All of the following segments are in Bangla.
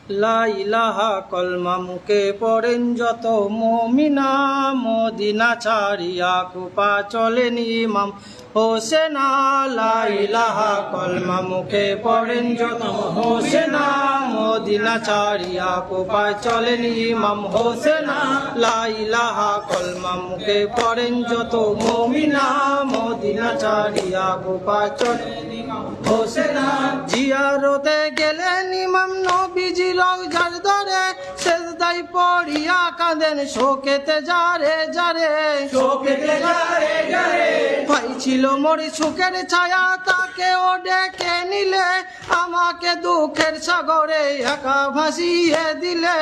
লা ইলাহা কলমা মুখে পড়েন যত মুমিনা, মদিনা ছাড়িয়া কুপা চলেন ইমাম হোসেনা। লা ইলাহা কলমা মুখে পড়েন যত হোসেনা, মদিনা ছাড়িয়া কুপা চলেন ইমাম হোসেনা। লা ইলাহা কলমা মুখে পড়েন যত মুমিনা, মদিনা ছাড়িয়া কুপা চলেন ইমাম হোসেনা। জিয়ারতে গেলেন ইমাম নবীজি রওজার ধরে, সেজদায় পড়িয়া কাঁদেন শোকেতে যারে যারে, শোকেতে যারে যারে। ভাই ছিল মোর সুখের ছায়া, তাকেও ডেকে নিলে, আমাকে দুঃখের সাগরে একা ভাসিয়ে দিলে,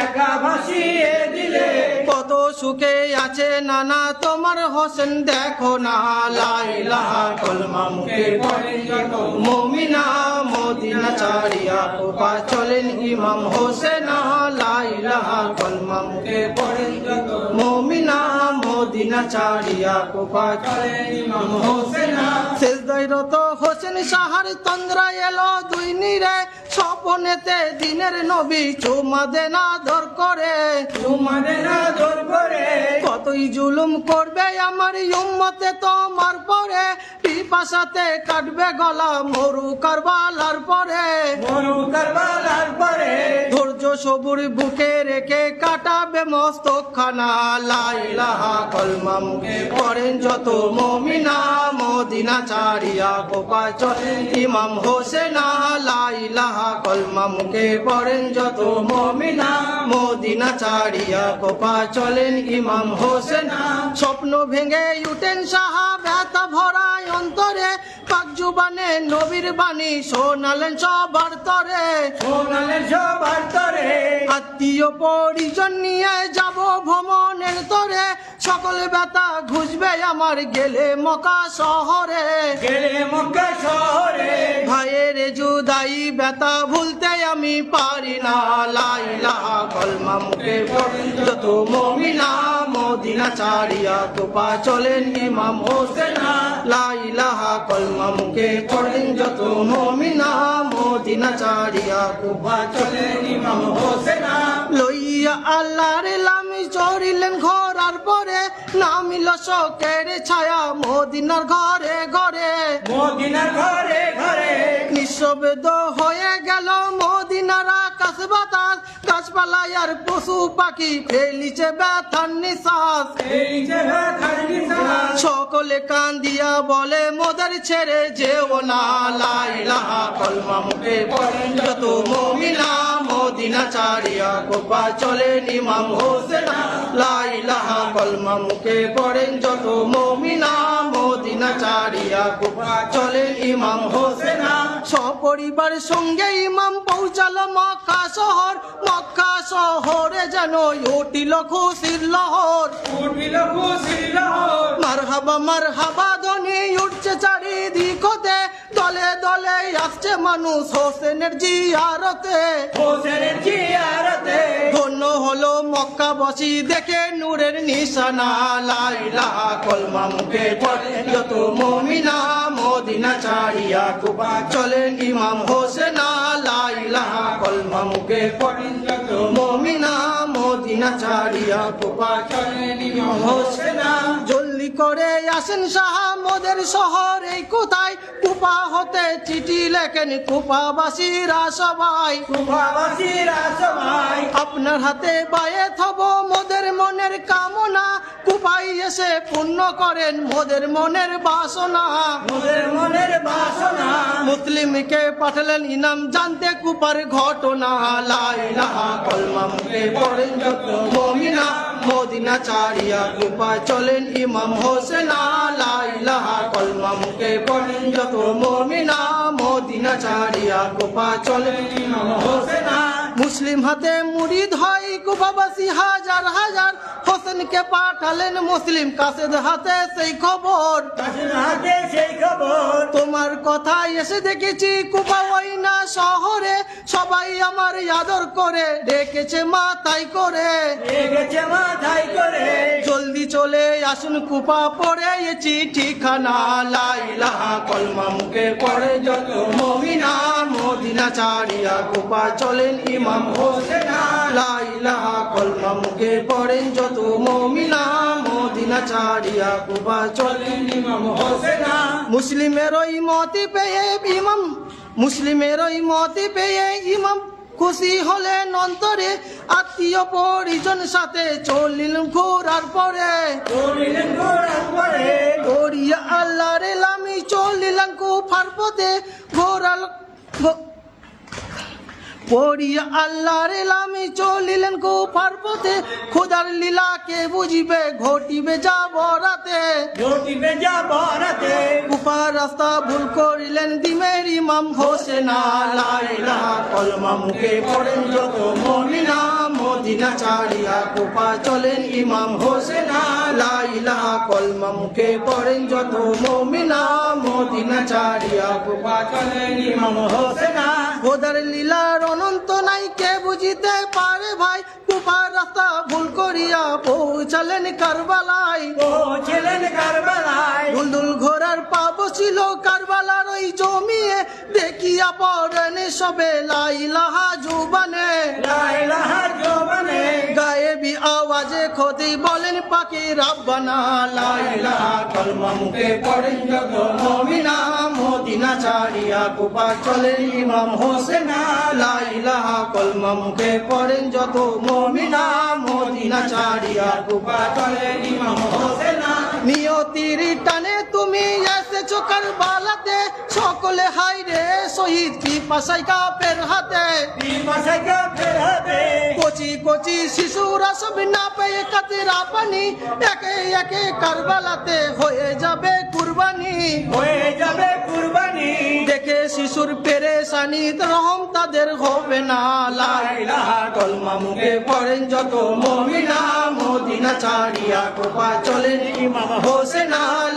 একা ভাসিয়ে দিলে। কত সুখে আছে নানা তোমার হোসেন দেখো না। লা ইলাহা কলমা মুখে পড়েন যত মুমিনা, মদিনা ছাড়িয়া কুপা চলেন ইমাম হোসেনা। লা ইলাহা কলমা মুখে পড়েন যত মুমিনা, মদিনা ছাড়িয়া কুপা চলেন ইমাম হোসেনা। সেজদায় রত হোসেন সাহার তন্দ্রা এলো দুই নীরে, স্বপনেতে দিনের নবী চুমা দেন আদর করে, চুমা দেন আদর করে। কতই জুলুম করবে আমার উম্মতে তোমার পরে, পিপাসাতে কাটবে গলা মরু কারবালার পরে, মরু কারবালার পরে। ধৈর্য সবুর বুকে রেখে কাটাবে মস্তকখানা। লা ইলাহা কলমা মুখে পড়েন যত মুমিনা, মদিনা ছাড়িয়া কুপা চলেন ইমাম হোসেনা। লা ইলাহা কলমা মুখে পড়েন যত মুমিনা, মদিনা ছাড়িয়া কুপা চলেন ইমাম হোসেনা। স্বপ্ন ভেঙে উঠেন সাহা ব্যথা ভরা অন্তরে, পাক জুবানে নবীর বাণী শোনালেন সবার তরে, শোনালেন সবার তরে। আত্মীয় পরিজন নিয়ে যাব ভ্রমণের তরে, সকল ব্যথা ঘুষবে আমার গেলে মক্কা শহরে, গেলে মক্কা শহরে। ভাইয়ের জুদাই ব্যথা ভুলতে আমি পারি না। লা ইলাহা কলমা মুখে পড়েন যত মুমিনা, মদিনা ছাড়িয়া কুপা চলেন ইমাম হোসেনা। লা ইলাহা কলমা মুখে পড়েন যত মুমিনা, মদিনা ছাড়িয়া কুপা চলেন ইমাম হোসেনা। লইয়া আল্লাহর লামি চড়িলেন ঘোড়ার পরে, নামিল শোকের ছায়া মদিনার ঘরে ঘরে, মদিনার ঘরে ঘরে। নিঃশব্দ হয়ে গেল মদিনার আকাশ বাতাস, গাছপালায় আর পশু পাখি ফেলিছে ব্যথার নিঃশ্বাস, এই যে ব্যথার নিঃশ্বাস। সকলে কান্দিয়া বলে মোদের ছেড়ে যেও না। লা ইলাহা কলমা মুখে পড়েন যত মুমিনা, মদিনা ছাড়িয়া কুপা চলেন ইমাম হোসেনা। লা ইলাহা কলমা মুখে পড়েন যত মুমিনা, মদিনা ছাড়িয়া কুপা চলেন ইমাম হোসেনা। সপরিবার সঙ্গে ইমাম পৌঁছালো মক্কা শহর, মক্কা শহরে যেন উঠিল খুশির লহর, উঠিল খুশির লহর। মারহাবা মারহাবা ধ্বনি উঠছে চারিদিক হতে, দলে দলে আসছে মানুষ হোসেনের জিয়ারতে, হোসেনের জিয়ারতে। ধন্য হলো মক্কাবাসী দেখে নূরের নিশানা। লা ইলাহা কলমা মুখে পড়েন যত মুমিনা, মদিনা ছাড়িয়া কুপা চলেন ইমাম হোসেনা। লা ইলাহা কলমা মুখে পড়েন যত মুমিনা, মদিনা ছাড়িয়া কুপা চলেন ইমাম হোসেনা। জলদি করে আসেন সাহা মোদের শহর এই কোথায়, কুপা হতে চিঠি লেখেন কুপাবাসীরা সবাই, কুপাবাসীরা সবাই। আপনার হাতে বায়েত হব মোদের মনের কামনা, কুপাই এসে পূর্ণ করেন মোদের মনের বাসনা, মোদের মনের বাসনা। মুসলিমকে পাঠালেন ইনাম জানতে কুপার ঘটনা। লা ইলাহা কলমা মুখে পড়েন যত মুমিনা, মদিনা ছাড়িয়া কুপা চলেন ইমাম হোসেনা। লা ইলাহা কলমা মুখে পড়েন যত মুমিনা, মদিনা ছাড়িয়া কুপা চলেন ইমাম হোসেনা। মুসলিম হাতে মুরিদ হয় কুপাবাসী হাজার হাজার, হোসেনকে পাঠালেন মুসলিম কাসেদ হাতে সেই খবর, কাসেদ হাতে সেই খবর। তোমার কথা এসে দেখেছি কুপা ওই না শহরে, সবাই আমার আদর করে ডেকেছে মাথায় করে, রেখেছে মাথায় করে। জলদি চলে আসুন কুপা পড়ে চিঠিখানা। লা ইলাহা কলমা মুখে পড়ে যত মুমিনা, মদিনা ছাড়িয়া কোপা চলেন ইমাম হোসেন লা ইলাহা কলমা মুখে পড়েন যত মুমিনা মদিনা ছাড়িয়া কোপা চলেন ইমাম হোসেন মুসলিমের ওই মতি পেয়ে ইমাম মুসলিমের ওই মতি পেয়ে ইমাম খুশি হলেন অন্তরে আত্মীয় পরিজন সাথে চলিলেন ঘোরার পরে গড়িয়া আল্লাহর লামি চলিলেন কুফার পথে ঘোরাল পড়িয়া আল্লাহর লামি চলিলেন কুফার পথে খোদার লীলাকে বুঝিবে ঘটিবে যাবরাতে কুফার রাস্তা ভুল করিলেন দিমের ইমাম হোসেন লা ইলাহা কলমা মুখে পড়েন যত মুমিনা মদিনা ছাড়িয়া কুফা চলেন ইমাম হোসেন লা ইলাহা কলমা মুখে পড়েন যত মুমিনা মদিনা ছাড়িয়া কুফা চলেন ইমাম হোসেন খোদার লীলার অনন্ত নাই কে বুঝিতে পারে ভাই কুফার রাস্তা ভুল করিয়া পৌঁছালেন কারবালায় দুলদুল ঘোড়ার পা বসিল কারবালার ওই জমিয়ে দেখিয়া পড়েন সবে লা ইলাহা জুবানে গায়েবী আওয়াজে খোদি বলেন পাকি রাব্বানা লা ইলাহা কলমা মুখে পড়েন যত মুমিনা মদিনা ছাড়িয়া কুফা চলেন ইমাম হোসেন লা ইলাহা কলমা মুখে পড়েন যত মুমিনা মদিনা ছাড়িয়া কুফা চলেন ইমাম হোসেন নিয়তির টানে তুমি এসেছো কারবালাতে সকলে হাই রে শহীদ কি পাশাই কাপের হাতে কচি কচি শিশুরা সব না পেয়ে কাতেরা পানি একে একে কারবালাতে হয়ে যাবে কুরবানি দেখে শিশুর পেরেশানি রহম তাদের হবে না লা ইলাহা কলমা মুখে পড়েন যত মুমিনা মদিনা ছাড়িয়া কুফা চলেন ইমাম হোসেন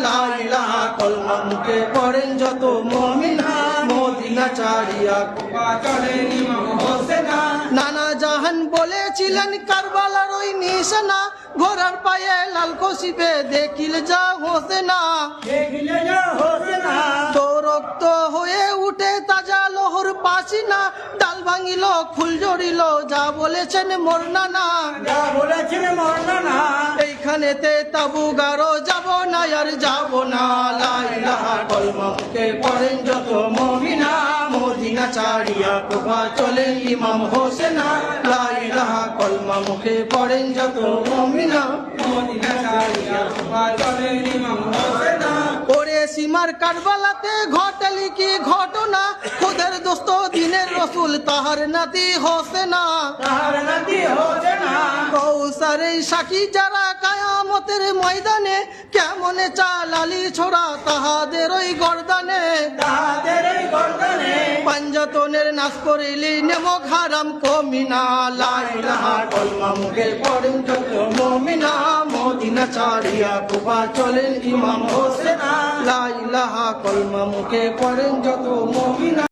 লা ইলাহা কলমা মুখে পড়েন যত মুমিনা মদিনা ছাড়িয়া কুফা চলেন ইমাম হোসেন নানা জাহান বলেছিলেন কারবালার ওই নিশানা ঘোড়ার পায়ে লাল কষিবে দেখিল যা হোসেনা তো রক্ত হয়ে উঠে তাজা লোহর পাসিনা ডাল ভাঙিল ফুল জড়িল যা বলেছেন মোর নানা এইখানেতে তাবু গারো যাব না আর যাব না লা ইলাহা কলমা মুখে পড়েন যত মুমিনা মদিনা ছাড়িয়া কুফা চলেন ইমাম হোসেন লা ইলাহা কলমা মুখে পড়েন যত মুমিনা মদিনা ছাড়িয়া কুফা চলেন ইমাম হোসেন ওরে সীমার কারবালাতে ঘটলি কি ঘটনা খোদের দোস্ত দিনের রসুল তাহার নাতি হোসেনা কৌসারে সাক্ষী যারা কায়ামতের ময়দানে কেমনে চালালি ছোড়া তাহাদের ওই গর্দানে পাঞ্জাতনের নাশ করিলি নেমক হারাম কমিনা লা ইলাহা কলমা মুখে পড়েন যত মুমিনা মদিনা ছাড়িয়া কুফা চলেন ইমাম হোসেন লা ইলাহা কলমা মুখে পড়েন যত মুমিনা